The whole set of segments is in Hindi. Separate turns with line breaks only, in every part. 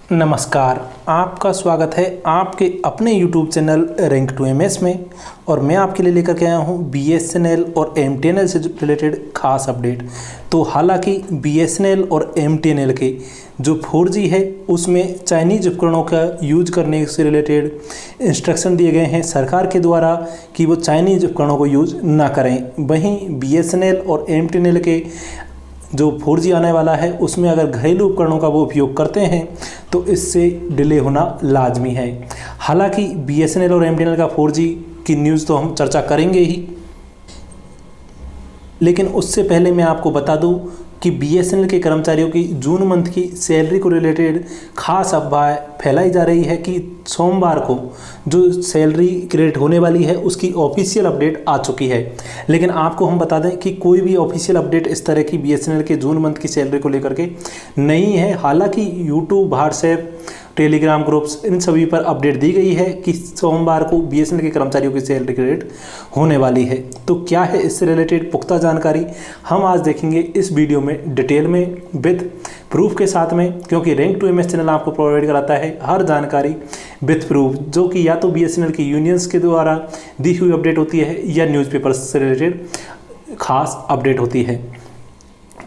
नमस्कार, आपका स्वागत है आपके अपने YouTube channel rank to MS में। और मैं आपके लिए लेकर के आया हूँ BSNL और MTNL से रिलेटेड खास अपडेट। तो हालांकि BSNL और MTNL के जो 4G है उसमें चाइनीज़ उपकरणों का यूज करने से रिलेटेड इंस्ट्रक्शन दिए गए हैं सरकार के द्वारा कि वो चाइनीज़ उपकरणों को यूज ना करें। वहीं BSNL और MTNL के जो 4G आने वाला है उसमें अगर घरेलू उपकरणों का वो उपयोग करते हैं तो इससे डिले होना लाजमी है। हालांकि BSNL और MTNL का 4G की न्यूज़ तो हम चर्चा करेंगे ही, लेकिन उससे पहले मैं आपको बता दूं कि BSNL के कर्मचारियों की जून मंथ की सैलरी को रिलेटेड खास अफवाह फैलाई जा रही है कि सोमवार को जो सैलरी क्रेडिट होने वाली है उसकी ऑफिशियल अपडेट आ चुकी है। लेकिन आपको हम बता दें कि कोई भी ऑफिशियल अपडेट इस तरह की BSNL के जून मंथ की सैलरी को लेकर के नहीं है। हालांकि यूट्यूब, व्हाट्सएप, टेलीग्राम ग्रुप्स, इन सभी पर अपडेट दी गई है कि सोमवार को BSNL के कर्मचारियों की सैलरी क्रेडिट होने वाली है। तो क्या है इससे रिलेटेड पुख्ता जानकारी, हम आज देखेंगे इस वीडियो में डिटेल में विद प्रूफ के साथ में, क्योंकि रैंक टू एमएस चैनल आपको प्रोवाइड कराता है हर जानकारी विद प्रूफ, जो कि या तो BSNL की यूनियंस के द्वारा दी हुई अपडेट होती है या न्यूज़पेपर्स से रिलेटेड खास अपडेट होती है।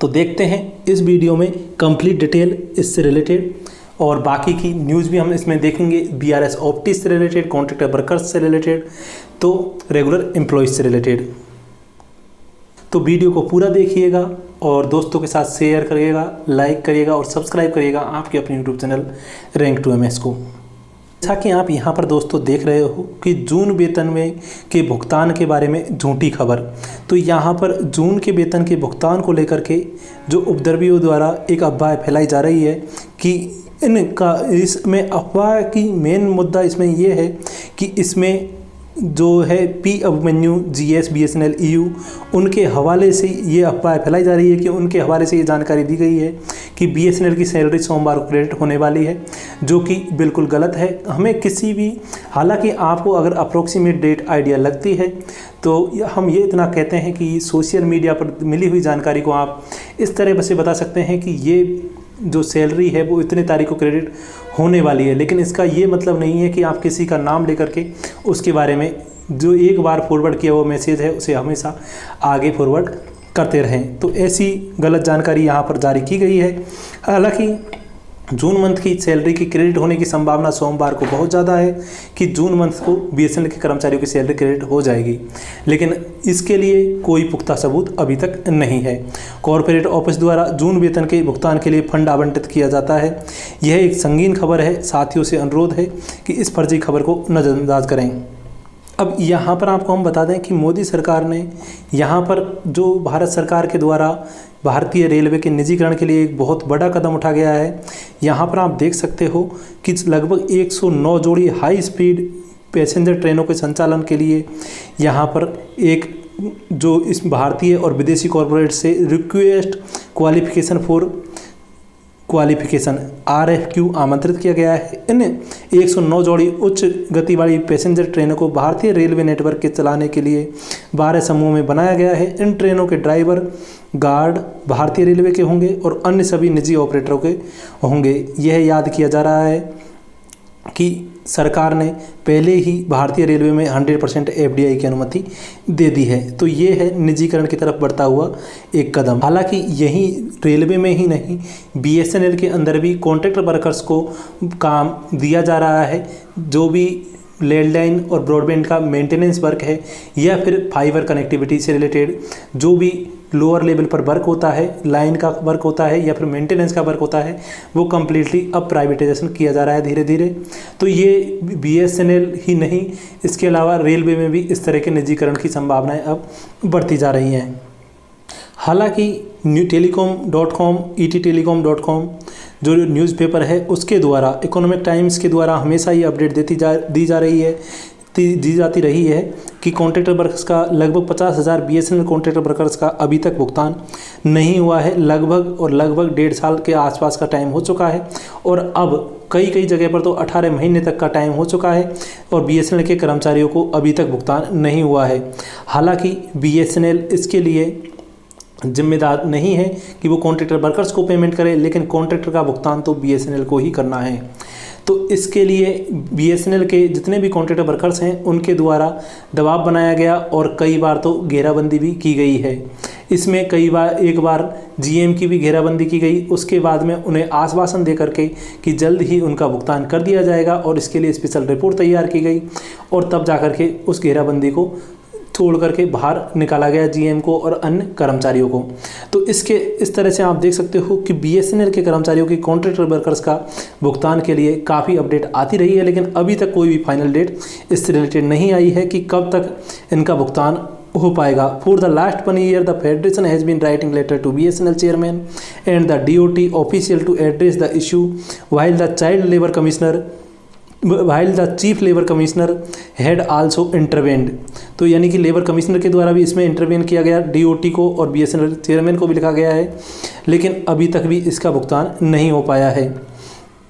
तो देखते हैं इस वीडियो में कंप्लीट डिटेल इससे रिलेटेड, और बाकी की न्यूज़ भी हम इसमें देखेंगे। BRS ऑप्टिस से रिलेटेड, कॉन्ट्रैक्टर वर्कर्स से रिलेटेड, तो रेगुलर एम्प्लॉयज़ से रिलेटेड। तो वीडियो को पूरा देखिएगा और दोस्तों के साथ शेयर करिएगा, लाइक करिएगा और सब्सक्राइब करिएगा आपके अपने YouTube channel rank to MS को। जैसा कि आप यहाँ पर दोस्तों देख रहे हो कि जून वेतन में के भुगतान के बारे में झूठी खबर। तो यहाँ पर जून के वेतन के भुगतान को लेकर के जो उपद्रवियों द्वारा एक अफवाह फैलाई जा रही है कि इनका, इसमें अफवाह की मेन मुद्दा इसमें ये है कि इसमें जो है P Abhimanyu GS BSNL EU उनके हवाले से ये अफवाह फैलाई जा रही है कि उनके हवाले से ये जानकारी दी गई है कि BSNL की सैलरी सोमवार को क्रेडिट होने वाली है, जो कि बिल्कुल गलत है। हमें किसी भी, हालांकि आपको अगर अप्रोक्सीमेट डेट आइडिया लगती है तो हम ये इतना कहते हैं कि सोशल मीडिया पर मिली हुई जानकारी को आप इस तरह से बता सकते हैं कि ये जो सैलरी है वो इतने तारीख को क्रेडिट होने वाली है। लेकिन इसका ये मतलब नहीं है कि आप किसी का नाम लेकर के उसके बारे में जो एक बार फॉरवर्ड किया वो मैसेज है उसे हमेशा आगे फॉरवर्ड करते रहें। तो ऐसी गलत जानकारी यहाँ पर जारी की गई है। हालांकि जून मंथ की सैलरी की क्रेडिट होने की संभावना सोमवार को बहुत ज़्यादा है कि जून मंथ को BSNL के कर्मचारियों की सैलरी क्रेडिट हो जाएगी, लेकिन इसके लिए कोई पुख्ता सबूत अभी तक नहीं है। कॉरपोरेट ऑफिस द्वारा जून वेतन के भुगतान के लिए फंड आवंटित किया जाता है। यह एक संगीन खबर है। साथियों से अनुरोध है कि इस फर्जी खबर को नज़रअंदाज करें। अब यहाँ पर आपको हम बता दें कि मोदी सरकार ने यहाँ पर जो भारत सरकार के द्वारा भारतीय रेलवे के निजीकरण के लिए एक बहुत बड़ा कदम उठा गया है। यहाँ पर आप देख सकते हो कि लगभग 109 जोड़ी हाई स्पीड पैसेंजर ट्रेनों के संचालन के लिए यहाँ पर एक जो इस भारतीय और विदेशी कॉरपोरेट से रिक्वेस्ट क्वालिफिकेशन RFQ आमंत्रित किया गया है। इन 109 जोड़ी उच्च गति वाली पैसेंजर ट्रेनों को भारतीय रेलवे नेटवर्क के चलाने के लिए 12 समूह में बनाया गया है। इन ट्रेनों के ड्राइवर, गार्ड भारतीय रेलवे के होंगे और अन्य सभी निजी ऑपरेटरों के होंगे। यह याद किया जा रहा है कि सरकार ने पहले ही भारतीय रेलवे में 100% FDI की अनुमति दे दी है। तो ये है निजीकरण की तरफ बढ़ता हुआ एक कदम। हालांकि यही रेलवे में ही नहीं, BSNL के अंदर भी कॉन्ट्रैक्टर वर्कर्स को काम दिया जा रहा है। जो भी लैंडलाइन और ब्रॉडबैंड का मेंटेनेंस वर्क है या फिर फाइबर कनेक्टिविटी से रिलेटेड जो भी लोअर लेवल पर वर्क होता है, लाइन का वर्क होता है या फिर मेंटेनेंस का वर्क होता है, वो कम्प्लीटली अब प्राइवेटाइजेशन किया जा रहा है धीरे धीरे। तो ये BSNL ही नहीं, इसके अलावा रेलवे में भी इस तरह के निजीकरण की संभावनाएं अब बढ़ती जा रही हैं। हालांकि newtelecom.com, ettelecom.com जो न्यूज़पेपर है उसके द्वारा, इकोनॉमिक टाइम्स के द्वारा हमेशा ये अपडेट दी जाती रही है कि कॉन्ट्रैक्टर वर्कर्स का लगभग 50,000 BSNL कॉन्ट्रैक्टर वर्कर्स का अभी तक भुगतान नहीं हुआ है। लगभग 1.5 साल के आसपास का टाइम हो चुका है और अब कई जगह पर तो 18 महीने तक का टाइम हो चुका है और BSNL के कर्मचारियों को अभी तक भुगतान नहीं हुआ है। हालांकि BSNL इसके लिए जिम्मेदार नहीं है कि वो कॉन्ट्रैक्टर वर्कर्स को पेमेंट करे, लेकिन कॉन्ट्रैक्टर का भुगतान तो बीएसएनएल को ही करना है। तो इसके लिए बीएसएनएल के जितने भी कॉन्ट्रैक्टर वर्कर्स हैं उनके द्वारा दबाव बनाया गया और कई बार तो घेराबंदी भी की गई है। इसमें एक बार जीएम की भी घेराबंदी की गई, उसके बाद में उन्हें आश्वासन दे करके कि जल्द ही उनका भुगतान कर दिया जाएगा और इसके लिए स्पेशल रिपोर्ट तैयार की गई और तब जा कर के उस घेराबंदी को छोड़ करके बाहर निकाला गया जीएम को और अन्य कर्मचारियों को। तो इस तरह से आप देख सकते हो कि बीएसएनएल के कर्मचारियों की कॉन्ट्रैक्टर वर्कर्स का भुगतान के लिए काफ़ी अपडेट आती रही है, लेकिन अभी तक कोई भी फाइनल डेट इससे रिलेटेड नहीं आई है कि कब तक इनका भुगतान हो पाएगा। For the last 1 year the federation has been writing letter to BSNL chairman and the DOT official to address the issue while the chief labour commissioner had also intervened. तो यानी कि लेबर कमिश्नर के द्वारा भी इसमें इंटरवेन किया गया, डीओटी को और बीएसएनएल चेयरमैन को भी लिखा गया है, लेकिन अभी तक भी इसका भुगतान नहीं हो पाया है।